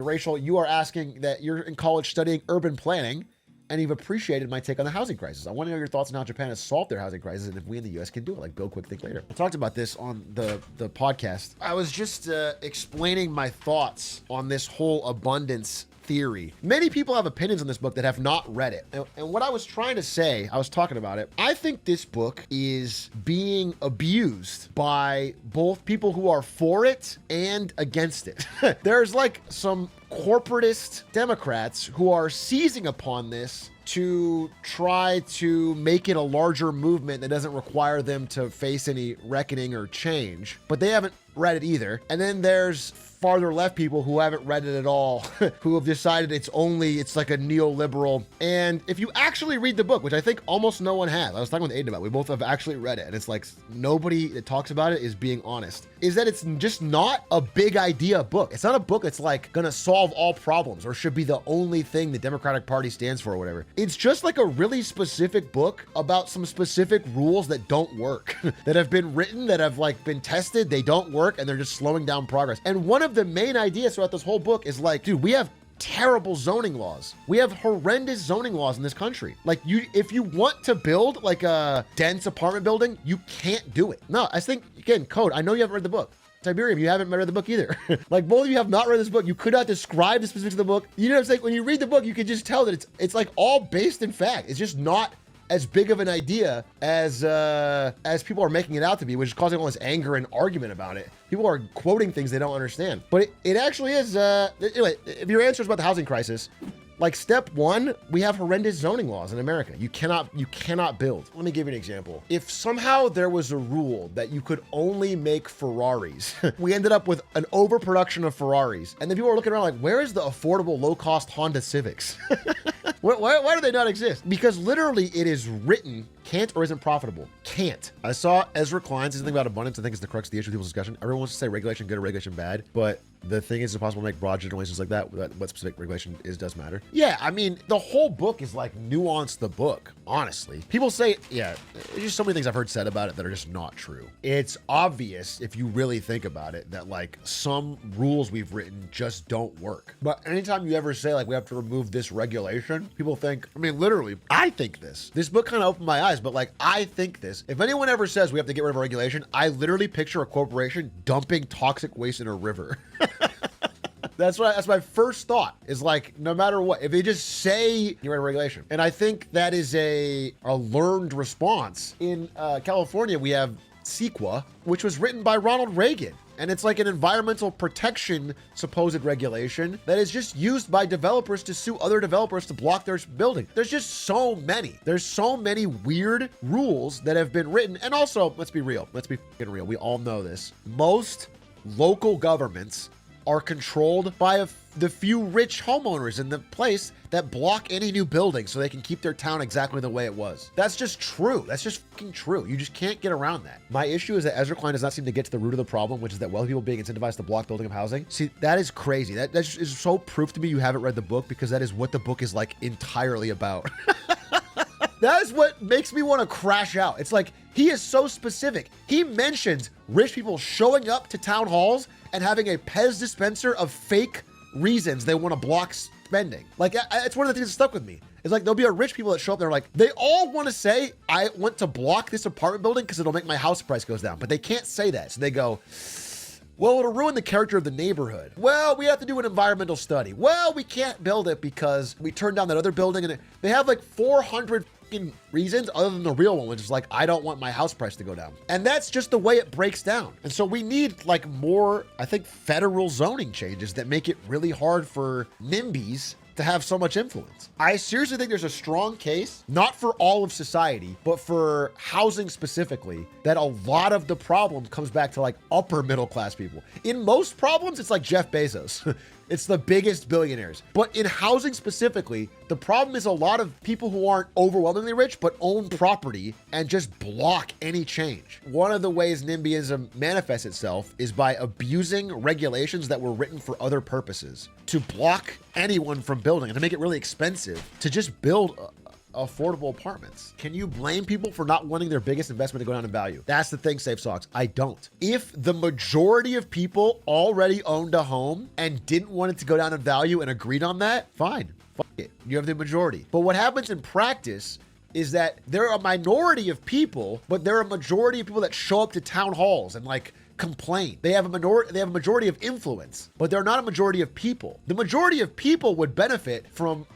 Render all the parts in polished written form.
Rachel, you are asking that you're in college studying urban planning, and you've appreciated my take on the housing crisis. I want to know your thoughts on how Japan has solved their housing crisis and if we in the US can do it, like build quick, think later. I talked about this on the podcast. I was just explaining my thoughts on this whole abundance theory. Many people have opinions on this book that have not read it. And what I was trying to say, I was talking about it, I think this book is being abused by both people who are for it and against it. There's like some corporatist Democrats who are seizing upon this to try to make it a larger movement that doesn't require them to face any reckoning or change, but they haven't read it either. And then there's farther left people who haven't read it at all, who have decided it's like a neoliberal. And if you actually read the book, which I think almost no one has, I was talking with Aiden about it, we both have actually read it, and it's like nobody that talks about it is being honest, is that it's just not a big idea book. It's not a book that's like gonna solve all problems or should be the only thing the Democratic Party stands for or whatever. It's just like a really specific book about some specific rules that don't work, that have been written, that have like been tested, they don't work, and they're just slowing down progress. And one of the main ideas throughout this whole book is like, dude, we have terrible zoning laws. We have horrendous zoning laws in this country. Like, if you want to build like a dense apartment building, you can't do it. No, I think, again, Code, I know you haven't read the book. Tiberium, you haven't read the book either. Like, both of you have not read this book. You could not describe the specifics of the book. You know what I'm saying? When you read the book, you can just tell that it's like all based in fact. It's just not as big of an idea as people are making it out to be, which is causing all this anger and argument about it. People are quoting things they don't understand. But it actually is, anyway, if your answer is about the housing crisis, like step one, we have horrendous zoning laws in America. You cannot build. Let me give you an example. If somehow there was a rule that you could only make Ferraris, we ended up with an overproduction of Ferraris. And then people are looking around like, where is the affordable low-cost Honda Civics? Why do they not exist? Because literally it is written, can't or isn't profitable. Can't. I saw Ezra Klein's thing about abundance. I think it's the crux of the issue of people's discussion. Everyone wants to say regulation good or regulation bad, but the thing is, it's impossible to make broad generalizations like that. What specific regulation does matter. Yeah, I mean, the whole book is like nuance the book, honestly. People say, yeah, there's just so many things I've heard said about it that are just not true. It's obvious if you really think about it that like some rules we've written just don't work. But anytime you ever say like we have to remove this regulation, people think, I mean, literally, I think this. This book kind of opened my eyes, but like, I think this. If anyone ever says we have to get rid of a regulation, I literally picture a corporation dumping toxic waste in a river. That's my first thought, is like, no matter what, if they just say you're in regulation. And I think that is a learned response. In California, we have CEQA, which was written by Ronald Reagan. And it's like an environmental protection supposed regulation that is just used by developers to sue other developers to block their building. There's just so many. There's so many weird rules that have been written. And also, let's be real. Let's be fucking real. We all know this. Most local governments are controlled by the few rich homeowners in the place that block any new building so they can keep their town exactly the way it was. That's just true. That's just fucking true. You just can't get around that. My issue is that Ezra Klein does not seem to get to the root of the problem, which is that wealthy people being incentivized to block building of housing. See, that is crazy. That is so proof to me you haven't read the book, because that is what the book is like entirely about. That is what makes me want to crash out. It's like, he is so specific. He mentions rich people showing up to town halls and having a Pez dispenser of fake reasons they want to block spending. Like, it's one of the things that stuck with me. It's like, there'll be a rich people that show up, they're like, they all want to say, I want to block this apartment building because it'll make my house price goes down. But they can't say that. So they go, well, it'll ruin the character of the neighborhood. Well, we have to do an environmental study. Well, we can't build it because we turned down that other building. And they have like 400 reasons other than the real one, which is like, I don't want my house price to go down. And that's just the way it breaks down. And so we need like more, I think, federal zoning changes that make it really hard for NIMBYs to have so much influence. I seriously think there's a strong case, not for all of society, but for housing specifically, that a lot of the problem comes back to like upper middle class people. In most problems, it's like Jeff Bezos. It's the biggest billionaires. But in housing specifically, the problem is a lot of people who aren't overwhelmingly rich, but own property and just block any change. One of the ways NIMBYism manifests itself is by abusing regulations that were written for other purposes to block anyone from building and to make it really expensive to just build affordable apartments. Can you blame people for not wanting their biggest investment to go down in value? That's the thing, Safe Socks. I don't. If the majority of people already owned a home and didn't want it to go down in value and agreed on that, fine. Fuck it. You have the majority. But what happens in practice is that there are a minority of people, but there are a majority of people that show up to town halls and like complain. They have a majority of influence, but they're not a majority of people. The majority of people would benefit from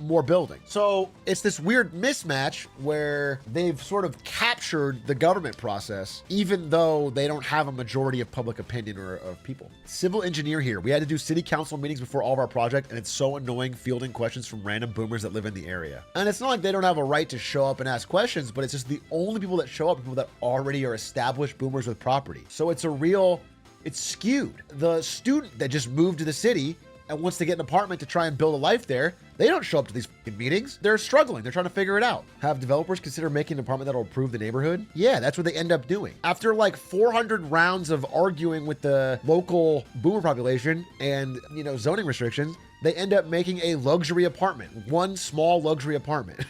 more building. So it's this weird mismatch where they've sort of captured the government process, even though they don't have a majority of public opinion or of people. Civil engineer here. We had to do city council meetings before all of our project, and it's so annoying fielding questions from random boomers that live in the area. And it's not like they don't have a right to show up and ask questions, but it's just the only people that show up are people that already are established boomers with property. So it's skewed. The student that just moved to the city and wants to get an apartment to try and build a life there, they don't show up to these meetings. They're struggling. They're trying to figure it out. Have developers consider making an apartment that'll improve the neighborhood? Yeah, that's what they end up doing. After like 400 rounds of arguing with the local boomer population and, zoning restrictions, they end up making a luxury apartment, one small luxury apartment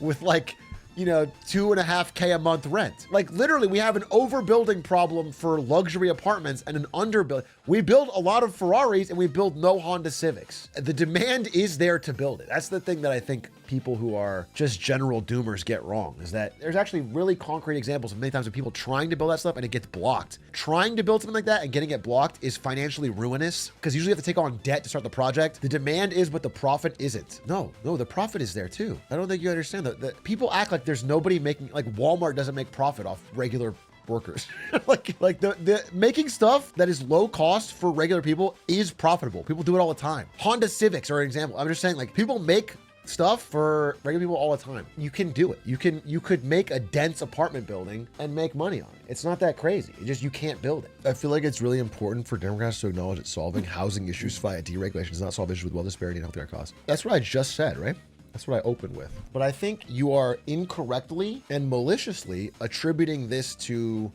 with like, $2.5K a month rent. Like literally we have an overbuilding problem for luxury apartments and an underbuild. We build a lot of Ferraris and we build no Honda Civics. The demand is there to build it. That's the thing that I think people who are just general doomers get wrong, is that there's actually really concrete examples of many times of people trying to build that stuff and it gets blocked. Trying to build something like that and getting it blocked is financially ruinous because usually you have to take on debt to start the project. The demand is, but the profit isn't. No, the profit is there too. I don't think you understand that. People act like there's nobody making, like Walmart doesn't make profit off regular workers. like the making stuff that is low cost for regular people is profitable. People do it all the time. Honda Civics are an example. I'm just saying, like, people make stuff for regular people all the time. You can do it. You could make a dense apartment building and make money on it. It's not that crazy. You can't build it. I feel like it's really important for Democrats to acknowledge that solving housing issues via deregulation does not solve issues with wealth disparity and healthcare costs. That's what I just said, right? That's what I opened with. But I think you are incorrectly and maliciously attributing this to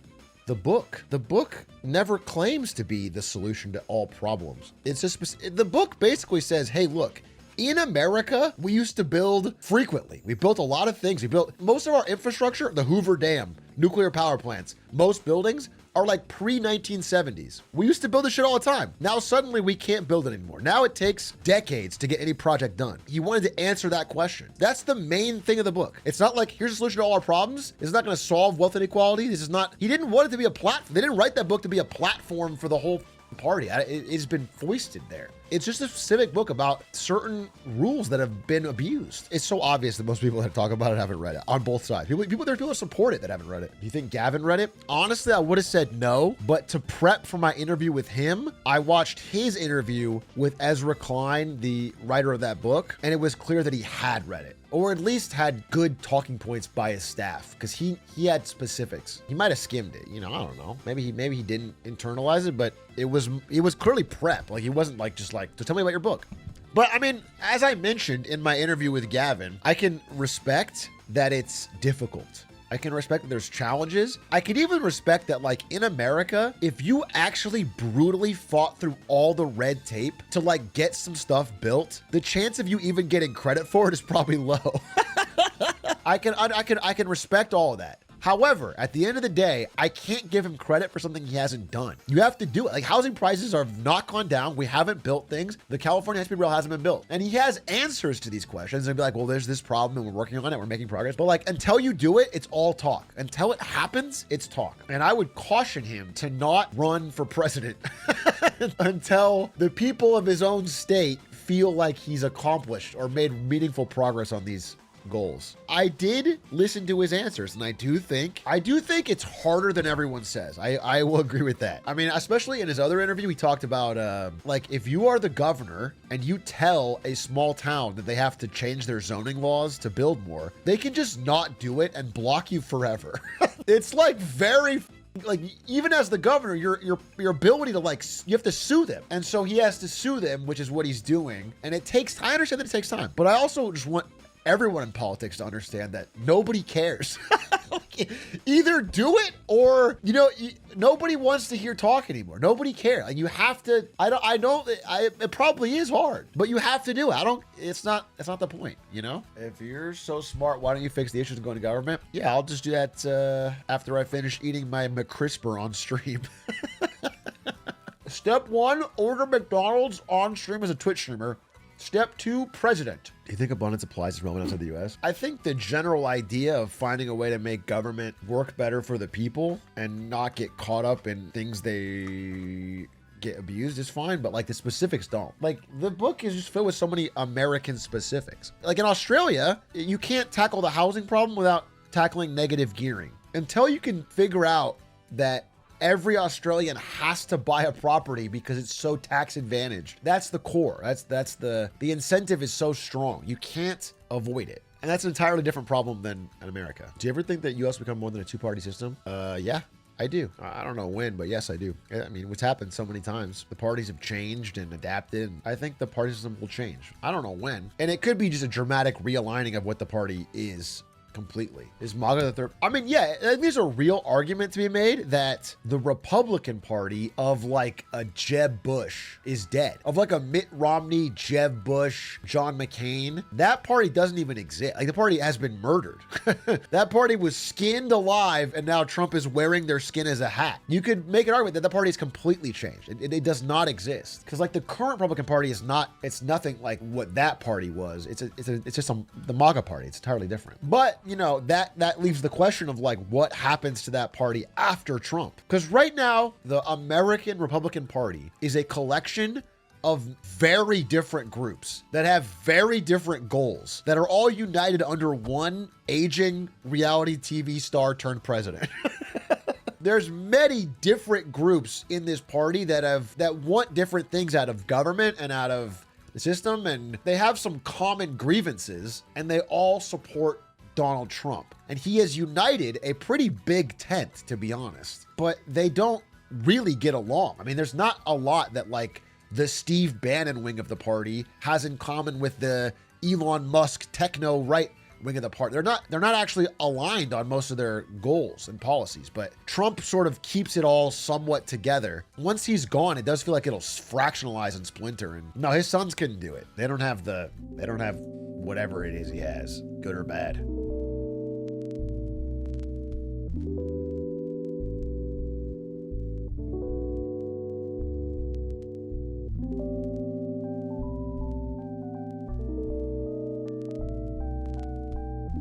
the book. The book never claims to be the solution to all problems. It's just, the book basically says, hey, look, in America, we used to build frequently. We built a lot of things. We built most of our infrastructure, the Hoover Dam, nuclear power plants, most buildings are like pre-1970s. We used to build this shit all the time. Now suddenly we can't build it anymore. Now it takes decades to get any project done. He wanted to answer that question. That's the main thing of the book. It's not like, here's a solution to all our problems. It's not gonna solve wealth inequality. He didn't want it to be a platform. They didn't write that book to be a platform for the whole party. It's been foisted there. It's just a civic book about certain rules that have been abused. It's so obvious that most people that talk about it haven't read it on both sides. There's people that support it that haven't read it. Do you think Gavin read it? Honestly, I would have said no, but to prep for my interview with him, I watched his interview with Ezra Klein, the writer of that book, and it was clear that he had read it, or at least had good talking points by his staff, because he had specifics. He might have skimmed it, I don't know. Maybe he didn't internalize it, but it was clearly prep. Like, he wasn't like just like, so tell me about your book. But I mean, as I mentioned in my interview with Gavin, I can respect that it's difficult. I can respect that there's challenges. I can even respect that, like, in America, if you actually brutally fought through all the red tape to like get some stuff built, the chance of you even getting credit for it is probably low. I can respect all of that. However, at the end of the day, I can't give him credit for something he hasn't done. You have to do it. Like, housing prices have not gone down. We haven't built things. The California high-speed rail hasn't been built. And he has answers to these questions and be like, well, there's this problem and we're working on it. We're making progress. But like, until you do it, it's all talk. Until it happens, it's talk. And I would caution him to not run for president until the people of his own state feel like he's accomplished or made meaningful progress on these goals. I did listen to his answers, and I do think it's harder than everyone says. I will agree with that. I mean, especially in his other interview, he talked about like, if you are the governor and you tell a small town that they have to change their zoning laws to build more, they can just not do it and block you forever. It's like very, like, even as the governor, your ability to, like, you have to sue them. And so he has to sue them, which is what he's doing. And it takes, I understand that it takes time, but I also just want everyone in politics to understand that nobody cares. Either do it or, nobody wants to hear talk anymore. Nobody cares. Like, you have to, it probably is hard, but you have to do it. It's not the point, If you're so smart, why don't you fix the issues and go into government? Yeah, I'll just do that after I finish eating my McCrisper on stream. Step 1, order McDonald's on stream as a Twitch streamer. Step 2, president. Do you think abundance applies as relevant outside the U.S.? I think the general idea of finding a way to make government work better for the people and not get caught up in things they get abused is fine, but like the specifics don't. Like, the book is just filled with so many American specifics. Like in Australia, you can't tackle the housing problem without tackling negative gearing. Until you can figure out that every Australian has to buy a property because it's so tax advantaged. That's the core. That's the incentive is so strong. You can't avoid it. And that's an entirely different problem than in America. Do you ever think that US become more than a two-party system? Yeah, I do. I don't know when, but yes, I do. I mean, it's happened so many times. The parties have changed and adapted. I think the party system will change. I don't know when. And it could be just a dramatic realigning of what the party is completely. Is MAGA the third? I mean, yeah, there's a real argument to be made that the Republican Party of like a Jeb Bush is dead. Of like a Mitt Romney, Jeb Bush, John McCain. That party doesn't even exist. Like, the party has been murdered. That party was skinned alive, and now Trump is wearing their skin as a hat. You could make an argument that the party has completely changed. It does not exist. Because like the current Republican Party is not, it's nothing like what that party was. It's just the MAGA party. It's entirely different. But that leaves the question of like what happens to that party after Trump. Because right now, the American Republican Party is a collection of very different groups that have very different goals that are all united under one aging reality TV star turned president. There's many different groups in this party that want different things out of government and out of the system, and they have some common grievances, and they all support Donald Trump. And he has united a pretty big tent, to be honest, but they don't really get along. I mean, there's not a lot that like the Steve Bannon wing of the party has in common with the Elon Musk techno right wing of the party. They're not actually aligned on most of their goals and policies, but Trump sort of keeps it all somewhat together. Once he's gone, it does feel like it'll fractionalize and splinter. And no, his sons couldn't do it. They don't have whatever it is he has, good or bad.